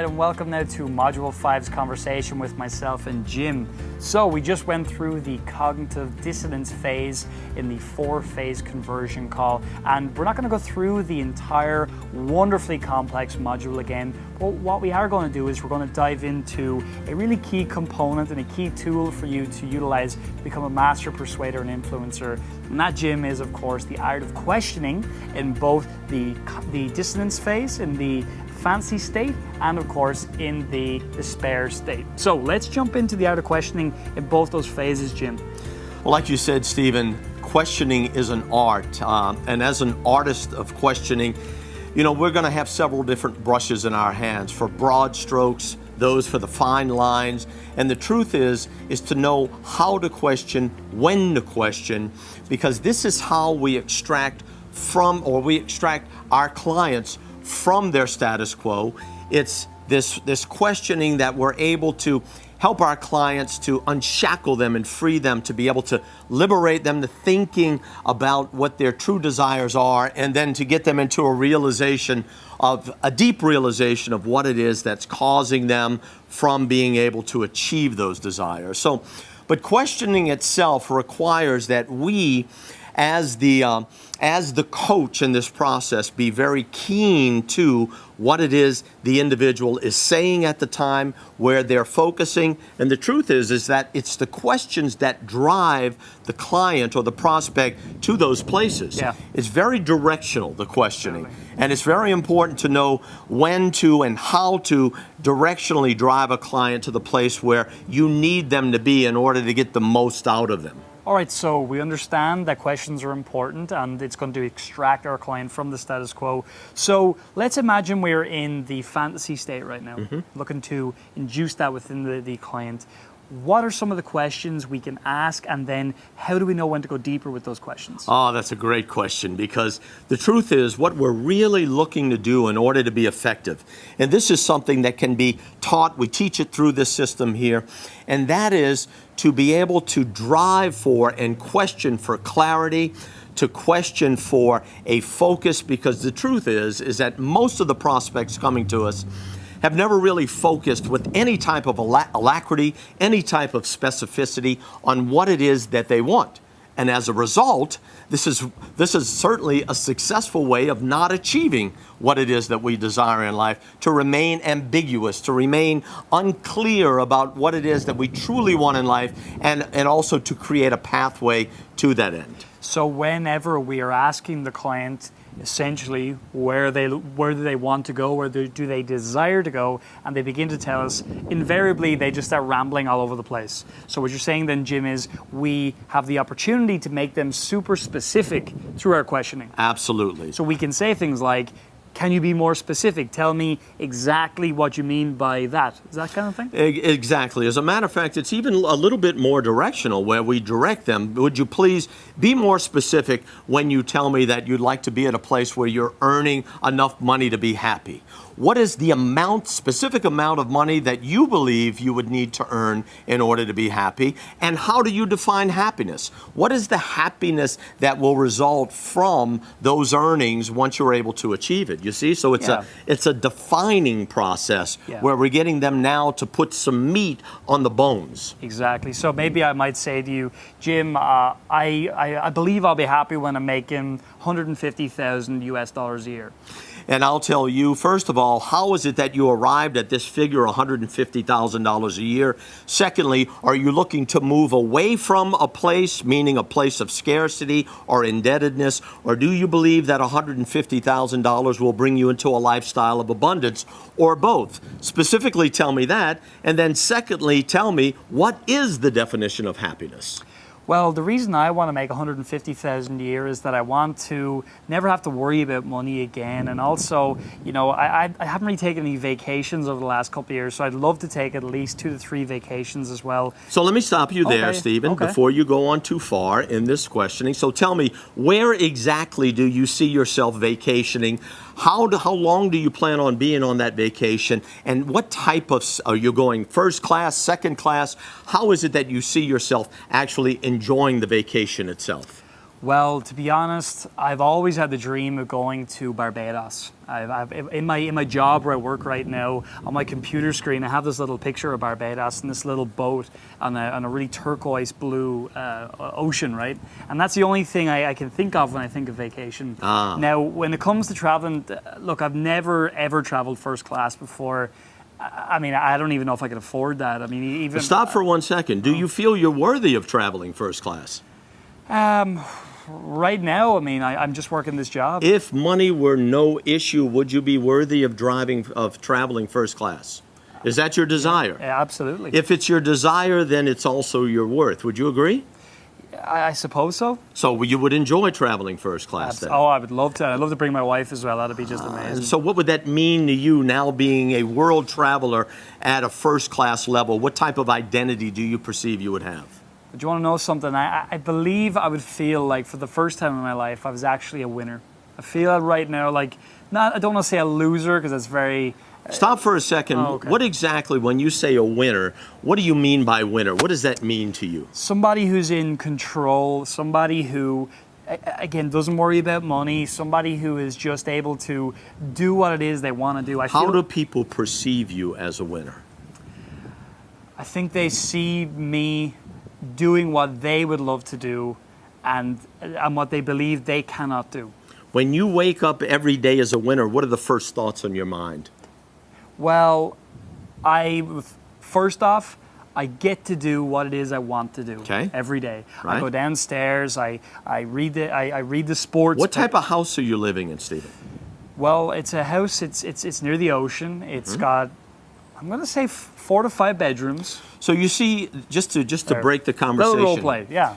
right, and welcome now to Module 5's conversation with myself and Jim. So we just went through the cognitive dissonance phase in the 4-phase conversion call, and we're not going to go through the entire wonderfully complex module again, but what we are going to do is we're going to dive into a really key component and a key tool for you to utilize to become a master persuader and influencer. And that, Jim, is of course the art of questioning in both the dissonance phase, in the fancy state, and of course in the despair state. So let's jump into the art of questioning in both those phases, Jim. Well, like you said, Stephen, questioning is an art, and as an artist of questioning, you know, we're going to have several different brushes in our hands for broad strokes, those for the fine lines, and the truth is to know how to question, when to question, because this is how we extract our clients from their status quo. It's this questioning that we're able to help our clients to unshackle them and free them, to be able to liberate them to thinking about what their true desires are, and then to get them into a deep realization of what it is that's causing them from being able to achieve those desires. But questioning itself requires that we, as the coach in this process, be very keen to what it is the individual is saying at the time, where they're focusing. And the truth is that it's the questions that drive the client or the prospect to those places. Yeah. It's very directional, the questioning. And it's very important to know when to and how to directionally drive a client to the place where you need them to be in order to get the most out of them. All right, so we understand that questions are important and it's going to extract our client from the status quo. So let's imagine we're in the fantasy state right now, looking to induce that within the client. What are some of the questions we can ask, and then how do we know when to go deeper with those questions? Oh, that's a great question, because the truth is what we're really looking to do in order to be effective, and this is something that can be taught, we teach it through this system here, and that is to be able to drive for and question for clarity, to question for a focus, because the truth is that most of the prospects coming to us have never really focused with any type of alacrity, any type of specificity on what it is that they want. And as a result, this is certainly a successful way of not achieving what it is that we desire in life, to remain ambiguous, to remain unclear about what it is that we truly want in life, and also to create a pathway to that end. So whenever we are asking the client essentially where do they want to go, where do they desire to go, and they begin to tell us, invariably they just start rambling all over the place. So what you're saying then, Jim, is we have the opportunity to make them super specific through our questioning. Absolutely. So we can say things like, can you be more specific? Tell me exactly what you mean by that. Is that kind of thing? Exactly. As a matter of fact, it's even a little bit more directional, where we direct them. Would you please be more specific when you tell me that you'd like to be at a place where you're earning enough money to be happy? What is the specific amount of money that you believe you would need to earn in order to be happy? And how do you define happiness? What is the happiness that will result from those earnings once you're able to achieve it? You see, so it's a defining process where we're getting them now to put some meat on the bones. Exactly. So maybe I might say to you, Jim, I believe I'll be happy when I'm making $150,000 US a year. And I'll tell you, first of all, how is it that you arrived at this figure, $150,000 a year? Secondly, are you looking to move away from a place, meaning a place of scarcity or indebtedness, or do you believe that $150,000 will bring you into a lifestyle of abundance, or both? Specifically tell me that, and then secondly, tell me, what is the definition of happiness? Well, the reason I want to make $150,000 a year is that I want to never have to worry about money again. And also, you know, I haven't really taken any vacations over the last couple of years, so I'd love to take at least 2 to 3 vacations as well. So let me stop you there, Stephen, before you go on too far in this questioning. So tell me, where exactly do you see yourself vacationing? How long do you plan on being on that vacation? And what type of, are you going first class, second class? How is it that you see yourself actually enjoying the vacation itself? Well, to be honest, I've always had the dream of going to Barbados. In my job where I work right now, on my computer screen, I have this little picture of Barbados and this little boat on a really turquoise blue ocean, right? And that's the only thing I can think of when I think of vacation. Now, when it comes to traveling, look, I've never ever traveled first class before. I mean, I don't even know if I could afford that. I mean, even Stop for 1 second. Do you feel you're worthy of traveling first class? Right now, I mean, I'm just working this job. If money were no issue, would you be worthy of traveling first class? Is that your desire? Yeah, absolutely. If it's your desire, then it's also your worth. Would you agree? I suppose so. So you would enjoy traveling first class then? Oh, I would love to. I'd love to bring my wife as well. That'd be just amazing. So what would that mean to you now being a world traveler at a first class level? What type of identity do you perceive you would have? Do you want to know something? I believe I would feel like for the first time in my life, I was actually a winner. I feel right now like, I don't want to say a loser because that's very... Stop for a second. Oh, okay. What exactly, when you say a winner, what do you mean by winner? What does that mean to you? Somebody who's in control, somebody who, again, doesn't worry about money, somebody who is just able to do what it is they want to do. How do people perceive you as a winner? I think they see me doing what they would love to do and what they believe they cannot do. When you wake up every day as a winner, what are the first thoughts on your mind? Well, first off, I get to do what it is I want to do every day. Right. I go downstairs, I read the sports. What type of house are you living in, Stephen? Well, it's a house, it's near the ocean. It's got, I'm going to say 4 to 5 bedrooms. So you see, just to break the conversation. Little role play, yeah.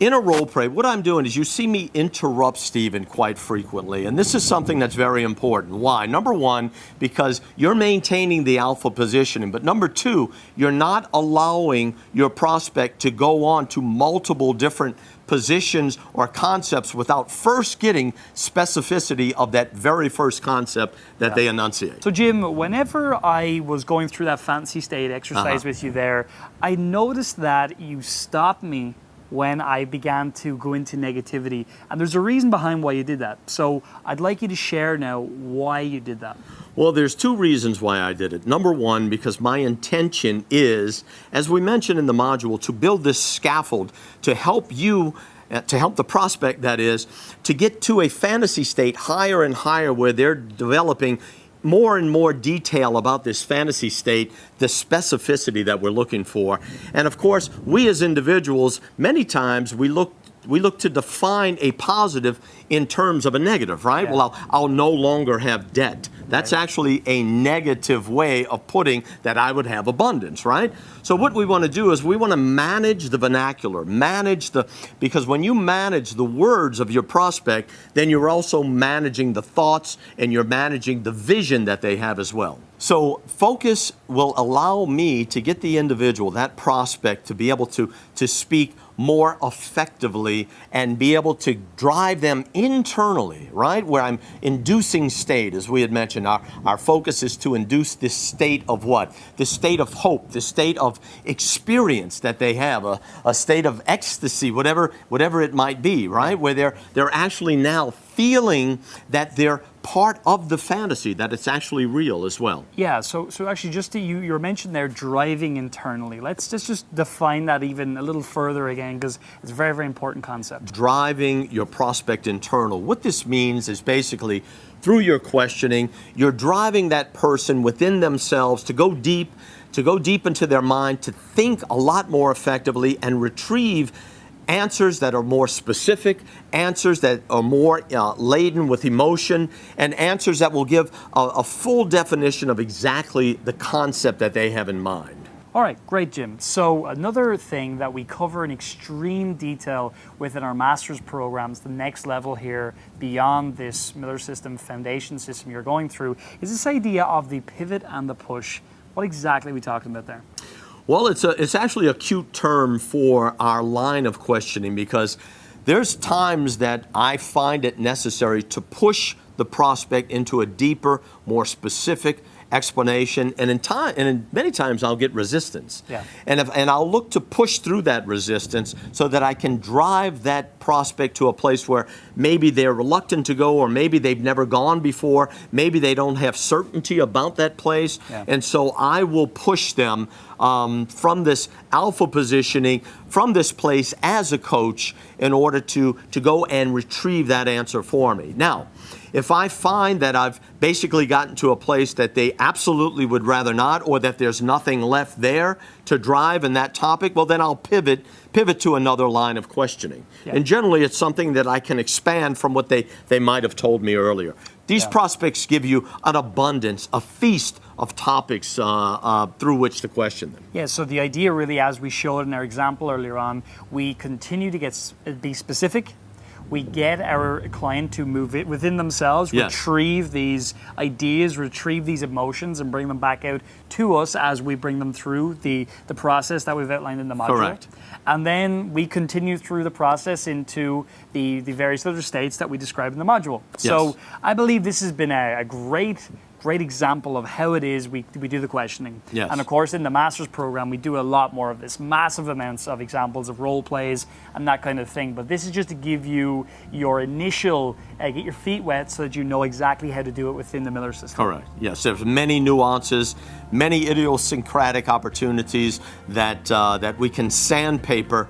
In a role play, what I'm doing is you see me interrupt Stephen quite frequently, and this is something that's very important. Why? Number one, because you're maintaining the alpha positioning, but number two, you're not allowing your prospect to go on to multiple different positions or concepts without first getting specificity of that very first concept that they enunciate. So Jim, whenever I was going through that fantasy state exercise with you there, I noticed that you stopped me when I began to go into negativity. And there's a reason behind why you did that. So I'd like you to share now why you did that. Well, there's 2 reasons why I did it. Number one, because my intention is, as we mentioned in the module, to build this scaffold to help you, to help the prospect, that is, to get to a fantasy state higher and higher where they're developing more and more detail about this fantasy state, the specificity that we're looking for. And of course, we as individuals, many times we look to define a positive in terms of a negative, right? Yeah. Well, I'll no longer have debt. That's actually a negative way of putting that I would have abundance, right? So what we want to do is we want to manage the vernacular, because when you manage the words of your prospect, then you're also managing the thoughts and you're managing the vision that they have as well. So focus will allow me to get the individual, that prospect, to be able to speak more effectively and be able to drive them internally, right? Where I'm inducing state, as we had mentioned. Our focus is to induce this state of what? This state of hope, this state of experience that they have, a state of ecstasy, whatever it might be, right? Where they're actually now feeling that they're part of the fantasy, that it's actually real as well. Yeah, so actually just you mentioned there driving internally. Let's just define that even a little further again, because it's a very, very important concept. Driving your prospect internal. What this means is basically through your questioning, you're driving that person within themselves to go deep into their mind, to think a lot more effectively and retrieve answers that are more specific, answers that are more laden with emotion, and answers that will give a full definition of exactly the concept that they have in mind. All right, great, Jim. So another thing that we cover in extreme detail within our master's programs, the next level here beyond this Miller System foundation system you're going through, is this idea of the pivot and the push. What exactly are we talking about there? Well, it's actually a cute term for our line of questioning, because there's times that I find it necessary to push the prospect into a deeper, more specific explanation, and many times I'll get resistance. Yeah. And I'll look to push through that resistance so that I can drive that prospect to a place where maybe they're reluctant to go, or maybe they've never gone before, maybe they don't have certainty about that place. Yeah. And so I will push them from this alpha positioning, from this place as a coach, in order to go and retrieve that answer for me. Now, if I find that I've basically gotten to a place that they absolutely would rather not, or that there's nothing left there to drive in that topic, well, then I'll pivot to another line of questioning. Yeah. And generally, it's something that I can expand from what they might have told me earlier. These prospects give you an abundance, a feast of topics through which to question them. Yeah, so the idea really, as we showed in our example earlier on, we continue to be specific. We get our client to move it within themselves, Yes. retrieve these ideas, retrieve these emotions, and bring them back out to us as we bring them through the process that we've outlined in the module. Correct. And then we continue through the process into the various other states that we describe in the module. So I believe this has been a great example of how it is we do the questioning. Yes. And of course, in the master's program, we do a lot more of this, massive amounts of examples of role plays and that kind of thing. But this is just to give you your initial, get your feet wet so that you know exactly how to do it within the Miller system. Correct. Yes, there's many nuances, many idiosyncratic opportunities that we can sandpaper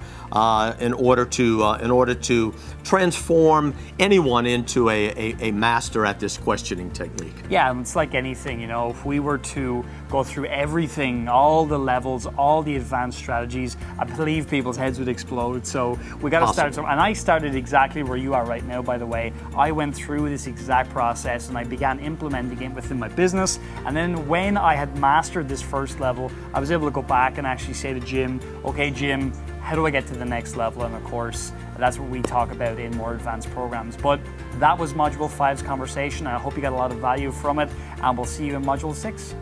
in order to transform anyone into a master at this questioning technique. Yeah, and it's like anything, if we were to go through everything, all the levels, all the advanced strategies, I believe people's heads would explode. So we got to start. And I started exactly where you are right now, by the way. I went through this exact process and I began implementing it within my business. And then when I had mastered this first level, I was able to go back and actually say to Jim, okay, Jim, how do I get to the next level? And of course, that's what we talk about in more advanced programs. But that was Module 5's conversation. I hope you got a lot of value from it, and we'll see you in Module 6.